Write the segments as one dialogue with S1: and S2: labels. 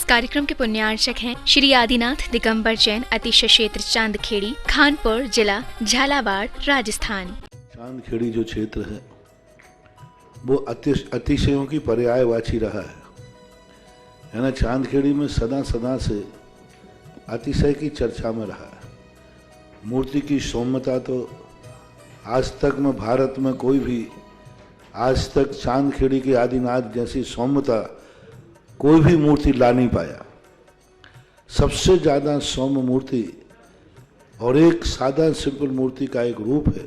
S1: कार्यक्रम के पुण्यार्चक हैं श्री आदिनाथ दिगंबर जैन अतिशय क्षेत्र चांदखेड़ी, खानपुर जिला, झालावाड़, राजस्थान।
S2: चांदखेड़ी जो क्षेत्र है वो अतिशयों की पर्यायवाची रहा है ना। चांदखेड़ी में सदा सदा से अतिशय की चर्चा में रहा है। मूर्ति की सौम्यता तो आज तक में भारत में कोई भी आज तक चांदखेड़ी के आदिनाथ जैसी सौम्यता कोई भी मूर्ति ला नहीं पाया। सबसे ज़्यादा सौम्य मूर्ति और एक सादा सिंपल मूर्ति का एक रूप है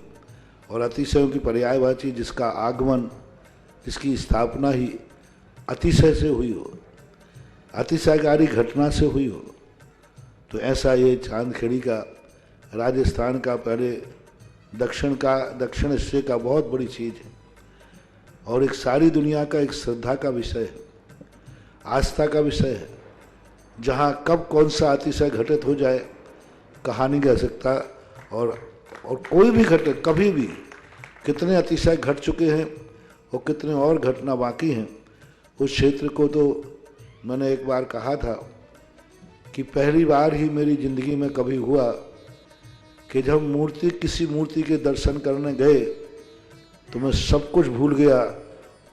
S2: और अतिशयों की पर्यायवाची जिसका आगमन, जिसकी स्थापना ही अतिशय से हुई हो, अतिशयकारी घटना से हुई हो, तो ऐसा ये चांदखेड़ी का राजस्थान का पहले दक्षिण हिस्से का बहुत बड़ी चीज़ है और एक सारी दुनिया का एक श्रद्धा का विषय है, आस्था का विषय है। जहाँ कब कौन सा अतिशय घटित हो जाए कहा नहीं जा सकता और कोई भी घटे कभी भी कितने अतिशय घट चुके हैं और कितने और घटना बाकी हैं। उस क्षेत्र को तो मैंने एक बार कहा था कि पहली बार ही मेरी ज़िंदगी में कभी हुआ कि जब किसी मूर्ति के दर्शन करने गए तो मैं सब कुछ भूल गया।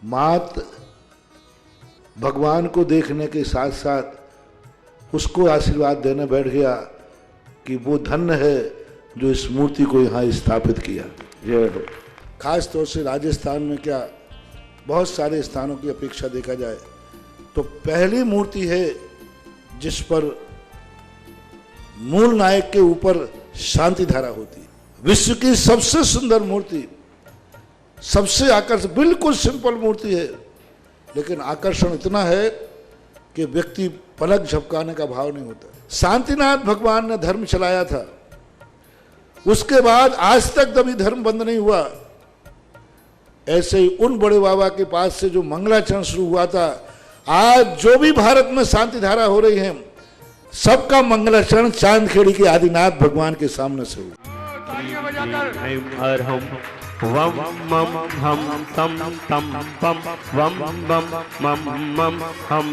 S2: मात भगवान को देखने के साथ साथ उसको आशीर्वाद देने बैठ गया कि वो धन्य है जो इस मूर्ति को यहाँ स्थापित किया। खास तौर से राजस्थान में क्या बहुत सारे स्थानों की अपेक्षा देखा जाए तो पहली मूर्ति है जिस पर मूल नायक के ऊपर शांति धारा होती है। विश्व की सबसे सुंदर मूर्ति, सबसे आकर्षक, बिल्कुल सिंपल मूर्ति है लेकिन आकर्षण इतना है कि व्यक्ति पलक झपकाने का भाव नहीं होता। शांतिनाथ भगवान ने धर्म चलाया था, उसके बाद आज तक कभी धर्म बंद नहीं हुआ। ऐसे ही उन बड़े बाबा के पास से जो मंगलाचरण शुरू हुआ था, आज जो भी भारत में शांति धारा हो रही है सबका मंगलाचरण चांदखेड़ी के आदिनाथ भगवान के सामने से हुआ।
S3: वम मम हम तम तम पम वम बम मम मम हम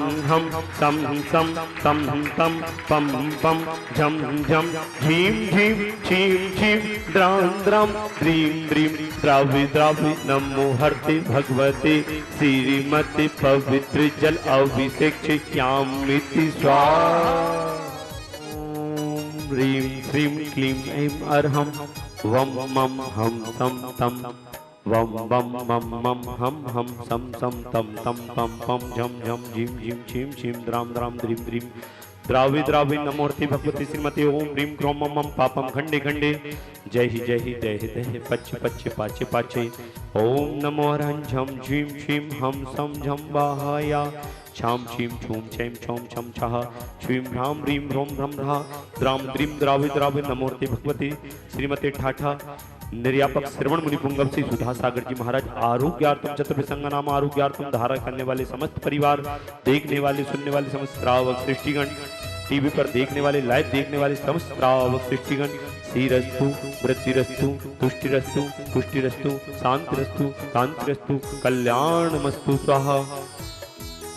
S3: तम तम तम तम पम पम झम झम झीम झीम छीम छीम द्राम द्राम द्रीम द्रीम द्रावि द्रावि नमो हरते भगवते श्रीमते पवित्र जल अभिषेक्ष्यामिति स्वाहा। ह्रीं श्रीं क्लीं ऐं अर्हं वम मम हम सम तम वम बम मम मम हम सम सम तम तम पम पम झम झम झीम झीम छीम छीम द्राम द्राम द्रीम द्रीम द्रावि द्रावि नमोर्ति भगवती श्रीमती ओम ह्रीं क्रोम मम मम पापम खंडे खंडे जय ही दह पच्चे पच्चे पाचे पाचे ओम नमो हरं झम झीम छीम हम सम झम बाहाया छाम छीम छूम छैम छौम छम छः श्रीं भ्राम ह्रीं भ्रोम भ्रम भ्रा द्राम द्रीं द्रावि द्रावि नमोर्ति भगवती श्रीमते ठाठा निर्यापक श्रवण मुनि पुंगव श्री सुधा सागर जी महाराज आरोग्यार्थम चतुर्भुजंग नाम आरोग्यार्थम धारा करने वाले समस्त परिवार, देखने वाले सुनने वाले समस्त श्रावक सृष्टिगण, टीवी पर देखने वाले, लाइव देखने वाले समस्त श्रावक सृष्टिगण, श्रीरस्तु वृद्धिरस्तु तुष्टिरस्तु पुष्टिरस्तु शांतिरस्तु कांतिरस्तु कल्याणमस्तु स्वाहा।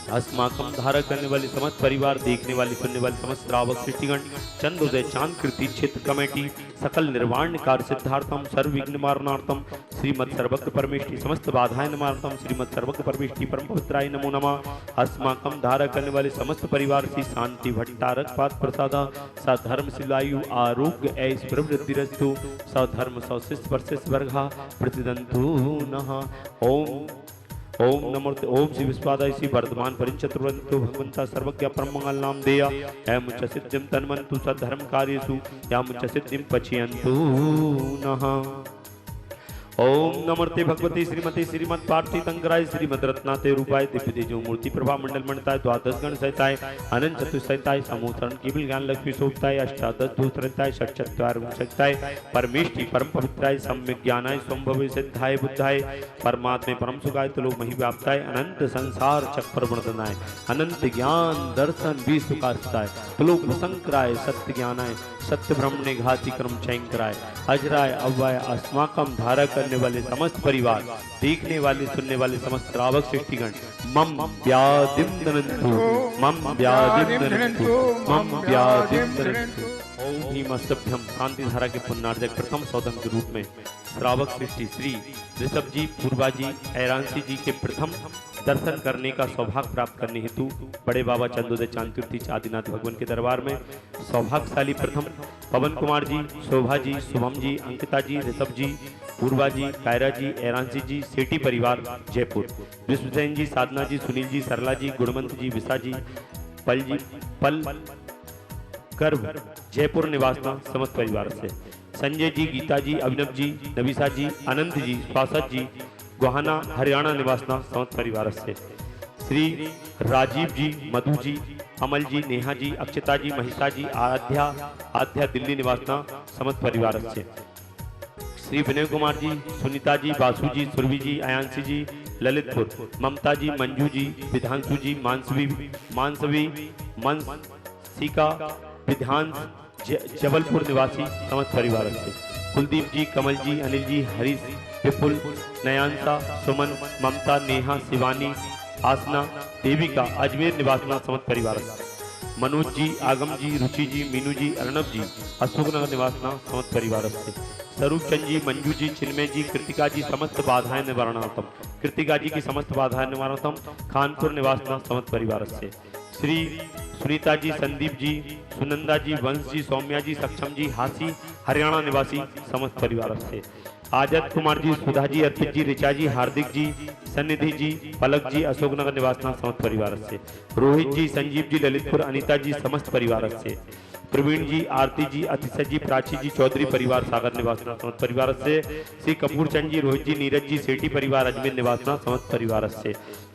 S3: अस्माकम धारा करने वाले समस्त परिवार, देखने वाले सुनने वाले समस्त श्रावक सृष्टिगण, चंद्रोदय चांद कीर्ति क्षेत्र कमेटी, सकल निर्वाण कार्य सिद्धार्थम सर्वविघ्न निवारणार्थम श्रीमद सर्वज्ञ परमेष्टि समस्त बाधाएं निवारणार्थम श्रीमद सर्वज्ञ परमेष्टि परम पवित्राय नमो नमः। अस्माकम धारा करने वाले समस्त परिवार श्री शांति भट्टारक पाद प्रसादा सधर्म शिलायु आरोग्य ऐश प्रवृद्धिरस्तु सधर्म सौशिष्ट वर्षिष्ठ वर्गा प्रतिदंतु नः। ओम नमोर्ते ओम श्री विश्वादाय श्री वर्धमान परिचतुर्वंतो भगवंता सर्वज्ञ परमंगल नाम देया एम च सिद्धिं तन्मन्तु सद्धर्म कार्येषु याम च सिद्धिं पचयन्तु नः। ओम नमोर्ते भगवती श्रीमती श्रीमद पार्थी तंकराय श्रीमद रत्नाते रूपाय दिव्य तेजो मूर्ति प्रभा मंडल मंडताय द्वादश गण सहिताय अनंत चतुसहिताय समूहरण केवल ज्ञान लक्ष्मी सोपताय अष्टादश भूतरताय षट्चत्वार विंशताय परमेष्टि परम पवित्राय सम्यक ज्ञानाय संभवे सिद्धाय बुद्धाय परमात्मे परम सुखाय तुलो मही व्याप्ताय अनंत संसार चक्र वर्धनाय अनंत ज्ञान दर्शन भी सुखास्ताय तुलो संकराय सत्य ज्ञानाय सत्य ब्रह्मणे घाति क्रम चैंकराय अजराय अव्वाय अस्माकम धारक करने वाले समस्त परिवार, देखने वाले सुनने वाले समस्त श्रावक सृष्टिगण मम व्याधिम दनंतु, मम व्याधिम दनंतु, मम व्याधिम दनंतु। ओम ह्रीम अस्तभ्यम। शांति धारा के पुण्यार्जक प्रथम सौदम के रूप में श्रावक सृष्टि श्री ऋषभ जी, पूर्वा जी, ऐरांशी जी के प्रथम दर्शन करने का सौभाग्य प्राप्त करने हेतु बड़े बाबा चंदोदय चांद तीर्थ आदिनाथ भगवान के दरबार में सौभाग्यशाली प्रथम पवन कुमार जी, शोभा जी, शुभम जी, अंकिता जी, ऋषभ जी, पूर्वा जी, कायरा जी, ऐरांशी जी, सेठी परिवार जयपुर, विश्वसेन जी, साधना जी, सुनील जी, सरला जी, गुणवंत जी, विशा जी, पल जी, पल गर्भ जयपुर निवासना समस्त परिवार से, संजय जी, गीता जी, अभिनव जी, नविशा जी, अनंत जी, स्वासत जी, गोहाना हरियाणा निवासना समस्त परिवार से, श्री राजीव जी, मधु जी, अमल जी, नेहा जी, अक्षता जी, महिषा जी, आध्या दिल्ली निवासना समस्त परिवार से, श्री विनय कुमार जी, सुनीता जी, बासु जी, सुरभि जी, अयांशी जी, ललितपुर, ममता जी, मंजू जी, विधांशु जी, मानसवी मंसिका विधांश जबलपुर निवासी समस्त परिवार से, कुलदीप जी, कमल जी, अनिल जी, हरीश, विपुल, नयांसा, सुमन, ममता, नेहा, शिवानी, आसना, देविका, अजमेर निवासना समस्त परिवार से, मनोज जी, आगम जी, रुचि जी, मीनू जी, अर्णव जी, अशोकनगर निवासना समस्त परिवार से, स्वरूप चंद जी, मंजू जी, चिन्मय जी, कृतिका जी, समस्त बाधाएं निवारणार्थम, कृतिका जी की समस्त बाधाएं निवारणार्थम, खानपुर निवासना समस्त परिवार से, श्री सुनीता जी, संदीप जी, सुनंदा जी, वंश जी, सौम्या जी, सक्षम जी, हासी, हरियाणा निवासी समस्त परिवार से, आजाद कुमार जी, सुधा जी, अर्पित जी, ऋचा जी, हार्दिक जी, सन्निधि जी, पलक जी, अशोकनगर निवासना समस्त परिवार से, रोहित जी, संजीव जी, ललितपुर, अनीता जी, समस्त परिवार से, प्रवीण जी, आरती जी, अतिशय जी, प्राची जी, चौधरी परिवार सागर निवासना समस्त परिवार से, श्री कपूर चंद जी, रोहित जी, नीरज जी, सेठी परिवार अजमेर निवासना समस्त परिवार से,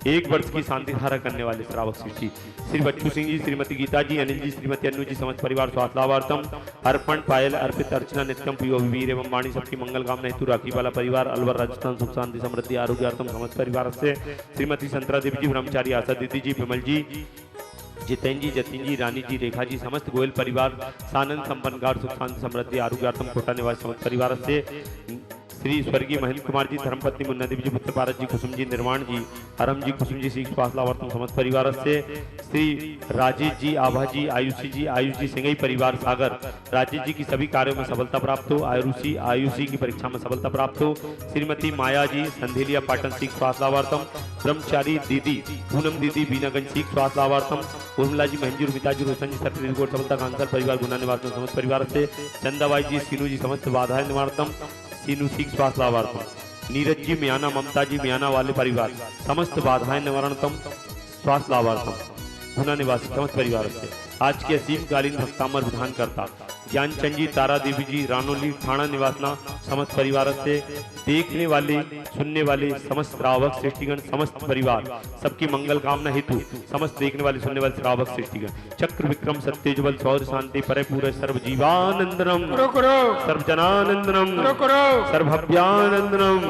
S3: 1 वर्ष की शांति धारा करने वाले श्रावक सृष्टि श्री बच्चू सिंह जी, श्रीमती गीता जी, अनिल जी, श्रीमती अनु जी, समस्त परिवार स्वास्थ्यवार्थम, अर्पण, पायल, अर्पित, अर्चना, नित्यम, प्रियो, वीर एवं वाणी सबकी मंगल कामना हेतु राखी वाला परिवार अलवर राजस्थान सुख शांति समृद्धि आरोग्यार्थम समस्त परिवार से, श्रीमती संतरा देवी जी, ब्रह्मचारी आशा दीदी जी, विमल जी, जितेन जी, जतिन जी, रानी जी, रेखा जी, समस्त गोयल परिवार सानंद संपन्नकार सुख शांति समृद्धि आरोग्यार्थम कोटा निवासी समस्त परिवार से, श्री स्वर्गीय महेंद्र कुमार जी, धर्मपत्नी मुन्ना देवी जी, पुत्र पारस जी, कुसुम जी, निर्वाण जी, हरम जी, कुसुम जी, श्री स्वास्थ्यवार्थम समस्त परिवार से, श्री राजेश जी, आभा जी, आयुष जी, सिंगई परिवार सागर, राजेश जी की सभी कार्यों में सफलता प्राप्त हो, आयुषी की परीक्षा में सफलता प्राप्त हो, श्रीमती माया जी, संधेलिया पाटन सीख स्वास्थ्यवार्थम, ब्रह्मचारी दीदी, पूनम दीदी, बीनागंज सीख स्वास्थ्यवार्थम, उर्मिला जी, महंजी, रुमिता जी, रोशन जी, सर्टिफिकेट कोर्ट सफलता कांसर परिवार गुना निवास समस्त परिवार से, चंदाबाई जी, सीनू जी, समस्त बाधाएं निवारतम, सीनू सीख स्वास्थ्य लाभार्थम, नीरज जी, मियाना, ममता जी, मियाना वाले परिवार समस्त बाधाएं निवारणतम स्वास्थ्य लाभार्थम, गुना निवासी समस्त परिवार से, आज के असीमकालीन भक्तामर विधान करता ज्ञानचंद जी, तारा देवी जी, रानोली, थाना निवासना समस्त परिवार से, देखने वाले सुनने वाले समस्त श्रावक सृष्टिगण समस्त परिवार सबकी मंगल कामना हेतु समस्त देखने वाले सुनने वाले श्रावक सृष्टिगण चक्र विक्रम सत्यजुबल सौर शांति परिपूर्ण सर्व जीवानंदनम सर्व जनानंदनम सर्वभव्यानंदनम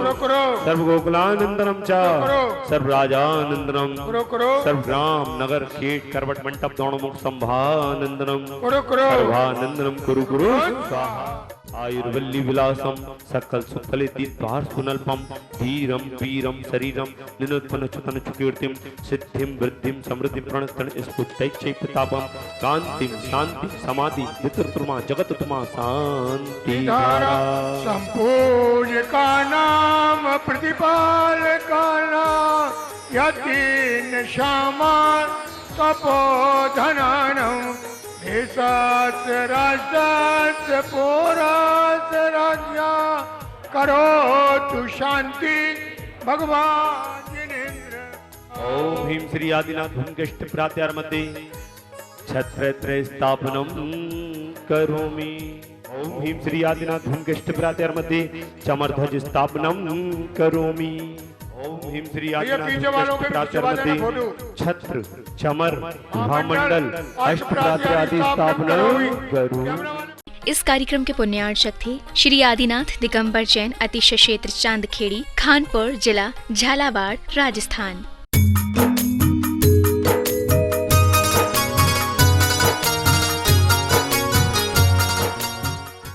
S3: सर्व गोकुलानंदनम च सर्व राजानंदनम सर्व ग्राम नगर खेत करवट मंडप दोणमुख संभानंदनम सर्वानंदनम कुरु कुरु स्वाहा आयुर्वल्ली विलासम सकल सुफले दीद्वार सुनल्पम धीरम वीरम शरीरम निनुत्पन्न चतन कीर्तिम सिद्धिम वृद्धिम समृद्धिम प्रणस्तन स्फुटैक्षै प्रतापम कांतिम शांति समाधि वितृतुमा जगतुमा शांति धारा
S4: संपूज्य का नाम प्रतिपाल का नाम यतीन श्यामा तपोधनानम देशात राजात पोरात राज्या करो तु शांति भगवान जिनेन्द्र।
S3: ओम ह्रीं श्री आदिनाथ भूमकेष्ट प्रात्यार मध्ये छत्रत्रय स्थापनम करोमि। ओम ह्रीं श्री आदिनाथ भूमकेष्ट प्रात्यार मध्ये चमरध्वज स्थापनम करोमि। ओम ह्रीं श्री आदिनाथ प्रात्यार मध्ये छत्र चमर महामंडल अष्टप्रात्यादि स्थापना करूं।
S1: इस कार्यक्रम के पुण्यार्चक थे श्री आदिनाथ दिगंबर जैन अतिशय क्षेत्र चांदखेड़ी, खानपुर जिला, झालावाड़, राजस्थान।